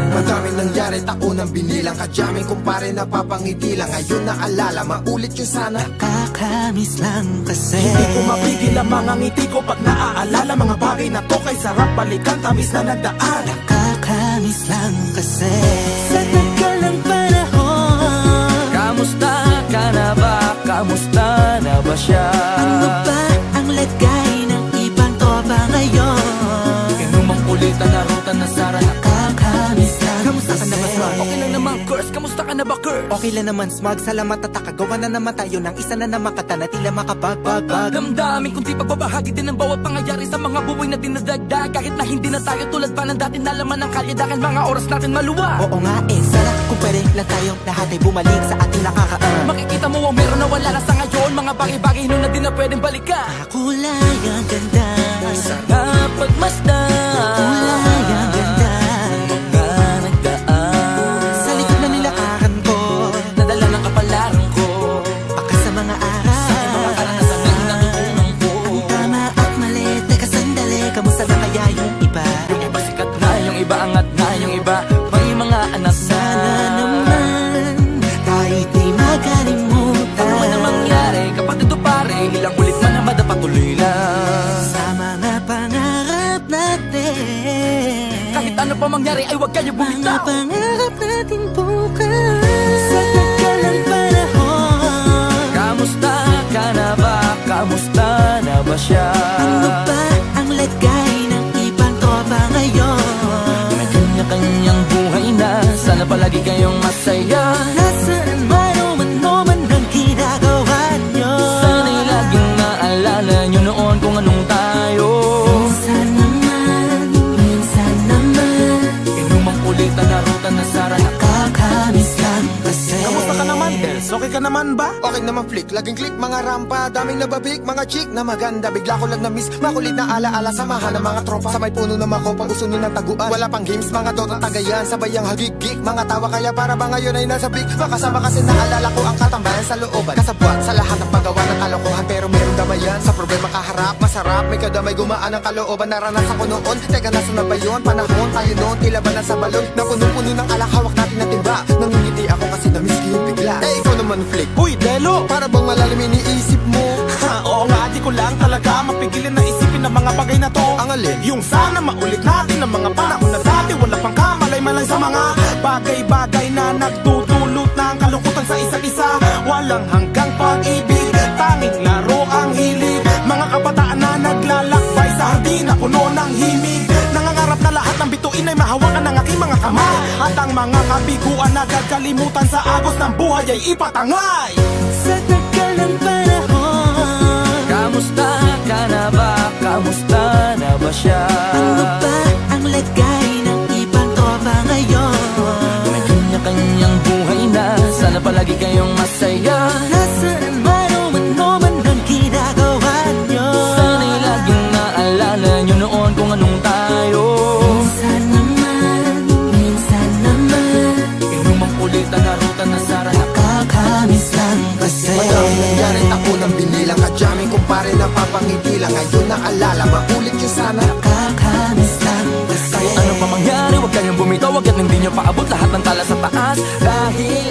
Madaming nangyari, taunang binilang, kadyaming kumpare napapangiti lang. Ngayon naalala, maulit yun sana. Nakakamiss lang kasi hindi ko mapigil ang mga ngiti ko pag naaalala. Mga bagay na to kay sarap balikan, tamis na nagdaan. Nakakamiss lang kasi sa tagal ng panahon. Kamusta ka na ba? Kamusta na ba siya? Ano ba ang lagay ng ibang tropa ngayon? Inumang kulitan na ruta na sara. Nakakamiss lang Kamusta ka na ba, Smug? Okay lang naman, Curse. Kamusta ka na ba, Curse? Okay lang naman, Smug. Salamat at takagawa na naman tayo ng isa na namakata na tila makabagbag. Damdamin kundi pagbabahagi din ang bawat pangyayari sa mga buhay na dinadagdag. Kahit na hindi na tayo tulad pa ng dati, nalaman ng kalye dahil mga oras natin maluwag. Oo nga sana kung pwede lang tayong lahat ay bumalik sa ating nakakaan. Makikita mo ang meron na wala na sa ngayon. Mga bagay-bagay nun na di na pwedeng balikan. Kulay ang ganda, Sana pagmasdan, kulay ang ganda. mga nagdaan Sa likod na nilakaran ko, nadala ng kapalaran ko. baka sa mga aral, Mga karanasan na natutunan ko. ang tama at mali. Teka sandali, kamusta na kaya yung iba? Yung iba sikat na, yung iba angat na, yung iba may mga anak na. Sana naman tayo di makalimutan. Ano man ang mangyari, kapatid o pare, ilang ulit man na madapatuloy lang. Sa mga pangarap natin, Kahit ano pa mangyari ay huwag kayo mga bumitaw. pangarap natin bukas. Sa tagal ng panahon, Kamusta ka na ba? Kamusta na ba siya? ano ba ang lagay ng ibang tropa ngayon? May kanya-kanyang buhay na, sana palagi kayong masaya. Nasaan man o ano man ang ginagawa nyo, Sana'y laging naalala nyo noon kung anong tayo. minsan naman Inumang kulitan na ruta na sara. nakakamiss lang kasi. Kamusta ka naman, Dels? Okay ka naman ba? Okay naman flick, laging click, mga rampa, daming nababik, mga chick na maganda. Bigla ko lang na-miss, makulit na alaala, samahan ng mga tropa. Sa may puno na makopang uso nun ng taguan. Wala pang games, mga dotang tagayan, sabay ang hagig-gig. Mga tawa kaya para ba ngayon ay nasa big. Makasama kasi naalala ko ang katambayan sa looban. Kasabwat sa lahat ng paggawa ng kalokohan, pero merong damayan. Sa problema kaharap, masarap, may kadamay gumaan ang kalooban. Naranasan ko noon, teka nasa na ba yun? Panahon tayo noon, tila ba nasa balon? Na puno-puno ng alak, hawak natin ng timba. Nangingiti ako kasi na-miss ko yung bigla. Eh ikaw naman flick, Uy, Delo! para bang malalim iniisip mo? Ha, oo nga, di ko lang talaga mapigilin na isipin ang mga bagay na to. Ang alin? Yung sana maulit natin ang mga panahon na dati. Wala pang kamalay-malay sa mga bagay-bagay na nagdudulot ng kalungkutan sa isa't isa. Walang hanggang pag-ibig, tanging laro ang hilig. Mga kabataan na naglalakbay sa hardin na puno ng himig. Nangangarap na lahat ng bituin ay mahawakan ng aking mga kamay. At ang mga kabiguan na gagalimutan sa agos ng buhay ay ipatangay. Sa tagal ng panahon, Kamusta ka na ba? Kamusta na ba siya? ano ba ang lagay ng ibang tropa ngayon? May kanya-kanyang buhay na, sana palagi kayong masaya. Nasaan man o ano man ang ginagawa nyo, Sana'y laging naalala nyo noon kung anong tayo. minsan naman Inumang kulitan na ruta na sara. nakakamiss lang kasi. Madaming nangyari, taunang binilang, kadyaming kumpare napapangiti lang. Ngayon naalala, maulit yun sana. Nakakamiss lang kasi. Kahit ano pa mangyari, huwag kayong bumitaw, huwag yan hindi nyo paabot lahat ng tala sa taas. Dahil